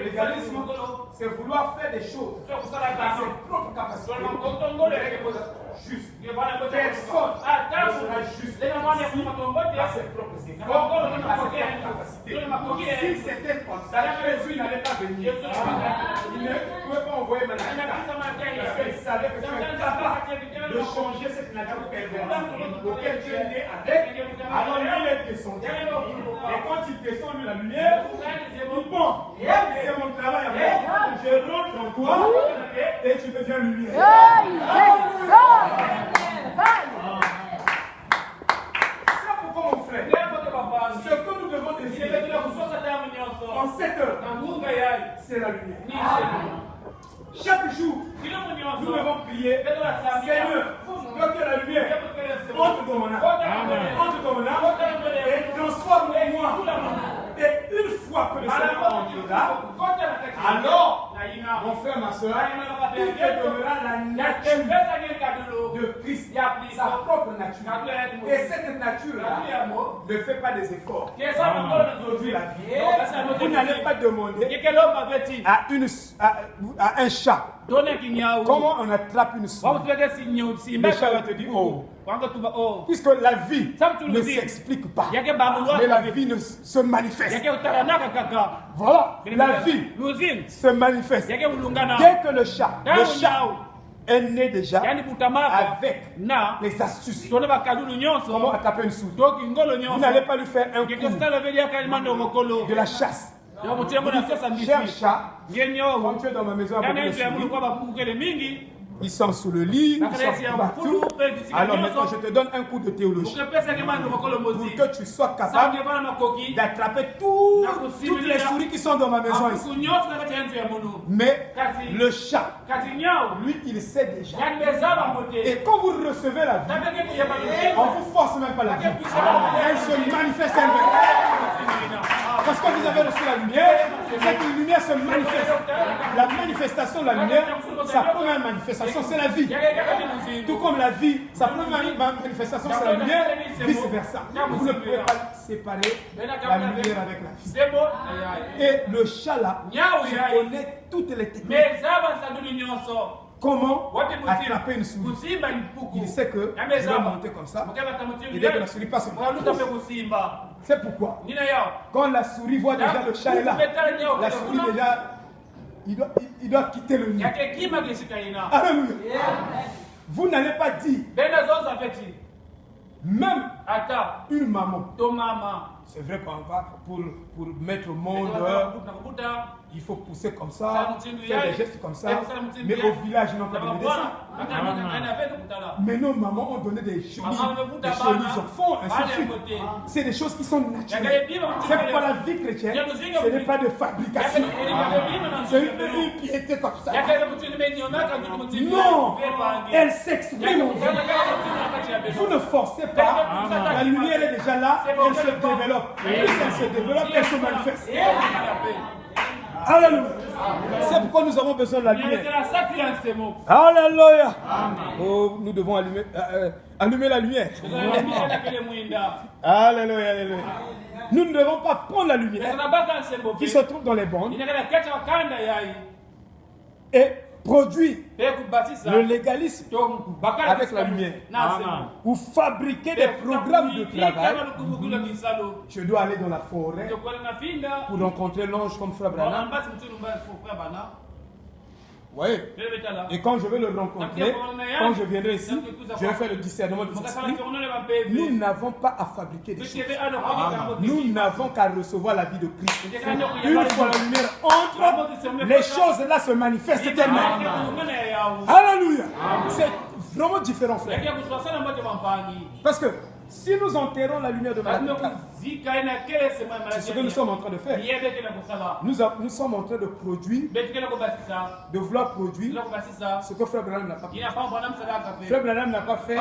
légalisme, c'est vouloir faire des choses à ses propres capacités. Juste. Personne ne sera juste à ses propres efforts, à ses capacités. Si c'était comme ça, Jésus n'allait pas venir. Il ne pouvait pas envoyer Marie parce qu'il savait que tu es capable de changer cette nature perverse auquel tu es né avec. Alors lui, il est descendu. Et quand il descend de la lumière, il dit bon, c'est mon travail à moi. Je rentre en toi et tu deviens lumière. C'est pourquoi mon frère, ce que nous devons décider en 7 heures, c'est la lumière. Chaque jour, nous devons prier, Seigneur, que la lumière entre dans mon âme, et transforme-moi. Et une fois que le Seigneur entre là, alors, mon frère, ma soeur, il te donnera la nature de Christ, sa propre nature. Et cette nature-là ne fait pas des efforts pour produire la vie. Vous n'allez pas demander à un chat comment on attrape une souris. Le chat va te dire oh. Puisque la vie ne s'explique pas, mais la vie se manifeste. Voilà, la vie se manifeste. Dès que le chat est né déjà avec les astuces. Comment attraper une souris? Vous n'allez pas lui faire un coup de la chasse. J'ai un chat, quand tu es dans ma maison, ils sont sous le lit, ils sont partout. Alors maintenant, je te donne un coup de théologie pour que tu sois capable d'attraper toutes les souris qui sont dans ma maison ici. Mais le chat, lui, il sait déjà. Et quand vous recevez la vie, on ne vous force même pas la vie. Elle se manifeste elle-même. Parce que vous avez reçu la lumière, c'est que la lumière se manifeste. La manifestation de la lumière, sa première manifestation, c'est la vie. Tout comme la vie, sa première manifestation, c'est la lumière, vice versa. Vous ne pouvez pas séparer la lumière avec la vie. Et le chat là, il connaît toutes les techniques. Comment attraper une souris? Il sait que je vais monter comme ça. Et dès que la souris passe, c'est pourquoi quand la souris voit déjà le chat est là, la souris déjà, il doit quitter le nid. Alléluia. Vous n'allez pas dire, même une maman, c'est vrai qu'on va pour mettre au monde, il faut pousser comme ça, faire des gestes comme ça, mais au village, ils n'ont pas donné ça. Mais nos mamans ont donné des chenilles enfants, ainsi de suite. C'est des choses qui sont naturelles. C'est pourquoi la vie chrétienne, ce n'est pas de fabrication. C'est une piété comme ça. Non, elle s'exprime en vous. Vous ne forcez pas. La lumière est déjà là, elle se développe. Plus elle se développe, elle se manifeste. Alléluia. C'est pourquoi nous avons besoin de la lumière. Alléluia. Oh, nous devons allumer la lumière. Alléluia, alléluia. Nous ne devons pas prendre la lumière qui se trouve dans les bandes et produire le légalisme avec la lumière. Ou fabriquer des programmes de travail. Je dois aller dans la forêt pour rencontrer l'ange comme Frère Branham. Oui. Et quand je vais le rencontrer, quand je viendrai ici, je vais faire le discernement des esprits. Nous n'avons pas à fabriquer des choses. Nous n'avons qu'à recevoir la vie de Christ. Une fois la lumière entre, les choses là se manifestent elles-mêmes. Alléluia. C'est vraiment différent, frère. Parce que si nous enterrons la lumière de Malachi, c'est ce que nous sommes en train de faire. Nous sommes en train de produire, de vouloir produire ce que Frère Branham n'a pas fait. Frère Branham n'a pas fait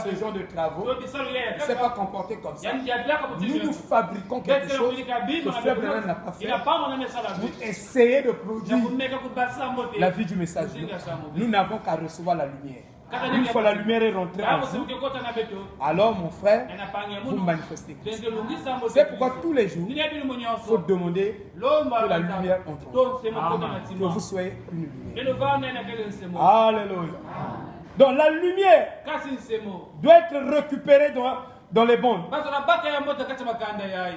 ce genre de travaux. Il ne s'est pas comporté comme ça. Nous fabriquons quelque chose que Frère Branham n'a pas fait. Vous essayez de produire la vie du message. Nous n'avons qu'à recevoir la lumière. Une fois la lumière est rentrée en vous, alors mon frère, vous manifestez Christ. C'est pourquoi tous les jours, il faut demander que la lumière entre en vous. Que vous soyez une lumière. Alléluia. Donc la lumière doit être récupérée dans les bondes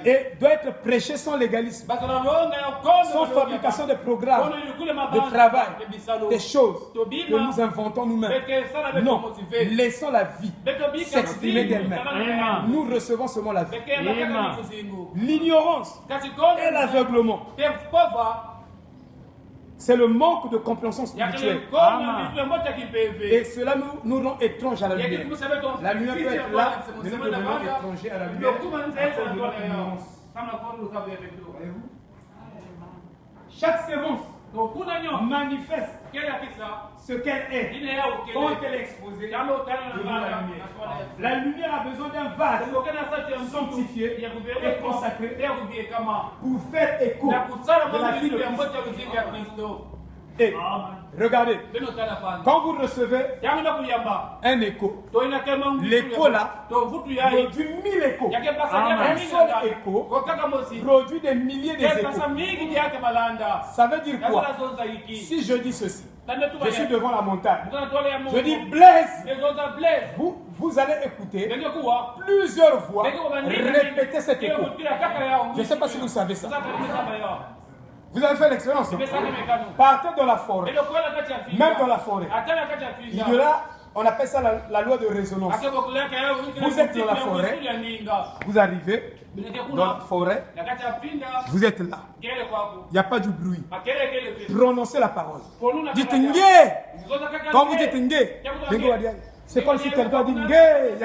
et doit être prêchée sans légalisme, sans fabrication de programmes, de travail, des choses que nous inventons nous-mêmes. Non, laissons la vie s'exprimer d'elle-même. Nous recevons seulement la vie. L'ignorance et l'aveuglement, c'est le manque de compréhension spirituelle. Et cela nous rend étranges à la lumière. La lumière peut être là, mais nous devenons étrangers à la lumière à cause de notre ignorance. Chaque sémence manifeste ce qu'elle est quand elle est exposée devant la lumière. La lumière a besoin d'un vase sanctifié et consacré pour faire écho de la vie de Christ. Et regardez, quand vous recevez un écho, l'écho là produit 1000 échos. Un seul écho produit des milliers d'échos. Ça veut dire quoi? Si je dis ceci, je suis devant la montagne, je dis Blaise, vous allez écouter plusieurs fois répéter cet écho. Je ne sais pas si vous savez ça. Vous avez fait l'expérience. Partez dans la forêt. Même dans la forêt. Il y aura, on appelle ça la loi de résonance. Vous êtes dans la forêt. Vous arrivez dans la forêt. Vous êtes là. Il n'y a pas du bruit. Prononcez la parole. Dites Ngé. Quand vous dites Ngé, c'est comme si quelqu'un dit Ngé.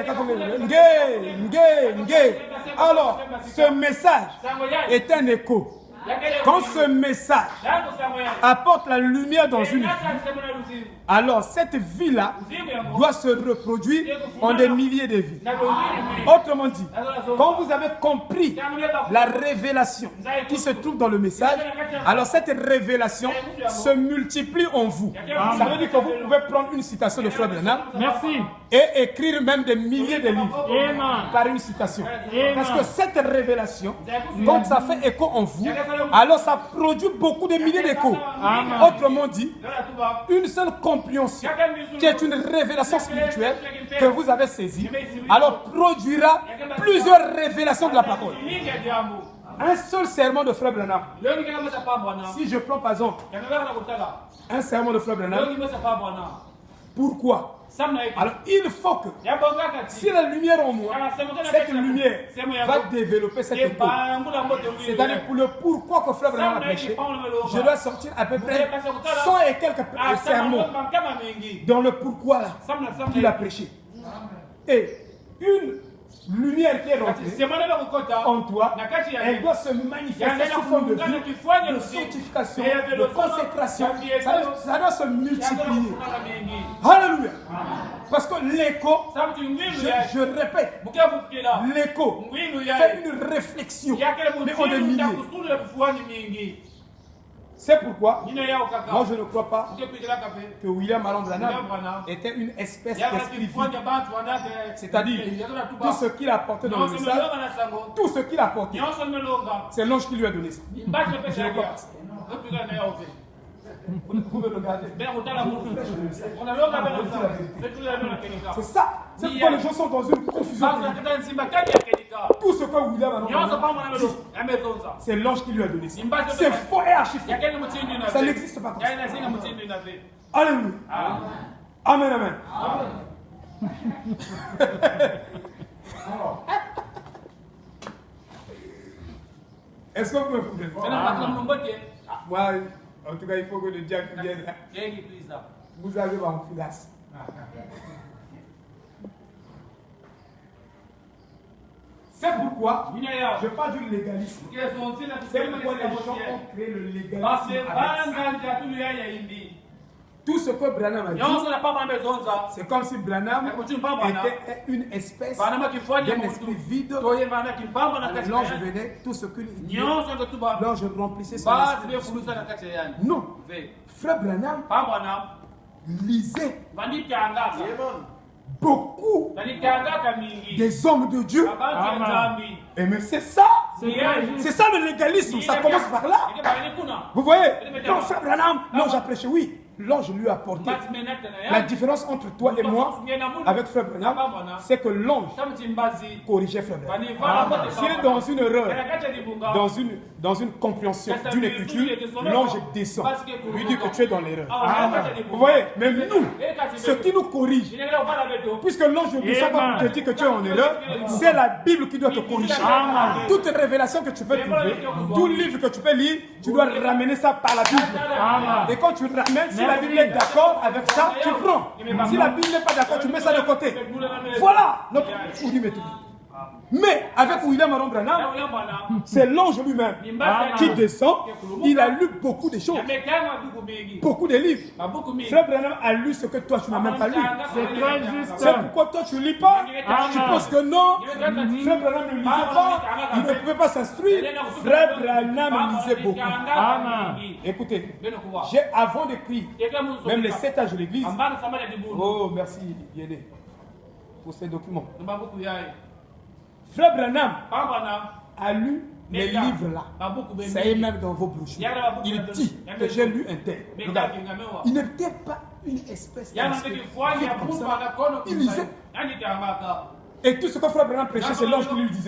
Alors, ce message est un écho. Quand ce message apporte la lumière dans une vie, alors cette vie-là doit se reproduire en des milliers de vies. Autrement dit, quand vous avez compris la révélation qui se trouve dans le message, alors cette révélation se multiplie en vous. Ça veut dire que vous pouvez prendre une citation de Frère Branham et écrire même des milliers de livres par une citation. Parce que cette révélation, quand ça fait écho en vous, alors ça produit beaucoup de milliers d'échos. Autrement dit, une seule compréhension qui est une révélation spirituelle que vous avez saisie, alors produira plusieurs révélations de la parole. Un seul serment de Frère Branham. Si je prends par exemple un serment de Frère Branham, pourquoi? Alors il faut que si la lumière en moi, cette lumière va développer cette écho. C'est-à-dire pour le pourquoi que Frère Branham a prêché, je dois sortir à peu près 100 et quelques sermons dans le pourquoi là qu'il a prêché. Et une lumière qui est rentrée en toi, elle doit se manifester sous forme de vie, de sanctification, de consécration. Ça doit se multiplier. Alléluia. Parce que l'écho, je répète, l'écho fait une réflexion, mais on est milliers. C'est pourquoi, moi je ne crois pas que William Marlon Branham était une espèce d'esprit vide. C'est-à-dire, tout ce qu'il a apporté dans le message, tout ce qu'il a apporté, c'est l'ange qui lui a donné ça. Je ne crois pas ça. Vous me regardez. C'est ça. C'est pourquoi les gens sont dans une confusion. Tout ce que William a dit, c'est l'ange qui lui a donné ça. C'est faux et archi faux. Ça n'existe pas comme ça. Alléluia. Amen, amen. Est-ce que vous me comprenez? Moi, en tout cas, il faut que le diable vienne là. Vous avez ma filasse. C'est pourquoi je parle du légalisme. C'est pourquoi les gens ont créé le légalisme. Tout ce que Branham a dit, c'est comme si Branham était une espèce d'un esprit vide. L'ange venait, tout ce qu'il dit, l'ange remplissait son esprit. Non, Frère Branham lisait beaucoup des hommes de Dieu. Et mais c'est ça. C'est ça le légalisme. Ça commence par là. Vous voyez? Non, frère Branham, non, j'apprécie, oui. L'ange lui a apporté. La différence entre toi et moi, avec frère Branham, c'est que l'ange corrigeait frère Branham. S'il est dans une erreur, dans une compréhension d'une écriture, l'ange descend. Lui dit que tu es dans l'erreur. Vous voyez? Même nous, ce qui nous corrige, puisque l'ange ne descend pas pour te dire que tu es en erreur, c'est la Bible qui doit te corriger. Toute révélation que tu peux trouver, tout livre que tu peux lire, tu dois ramener ça par la Bible. Et quand tu ramènes, si la Bible est d'accord avec ça, tu prends. Si la Bible n'est pas d'accord, tu mets ça de côté. Voilà notre méthode. Mais avec William Aaron Branham, c'est l'ange lui-même qui descend. Il a lu beaucoup de choses, beaucoup de livres. Frère Branham a lu ce que toi tu n'as même pas lu. C'est très juste. C'est pourquoi toi tu ne lis pas. Tu penses que non. Frère Branham ne lisait pas. Il ne pouvait pas s'instruire. Frère Branham lisait beaucoup. Écoutez, avant d'écrire même les 7 âges de l'église. Oh, merci Yéné pour ces documents. Frère Branham a lu les livres là. Ça est même dans vos brochures. Il dit que j'ai lu un tel. Regarde, il n'était pas une espèce comme ça. Il lisait. Et tout ce que Frère Branham prêchait, c'est l'ange qui lui disait.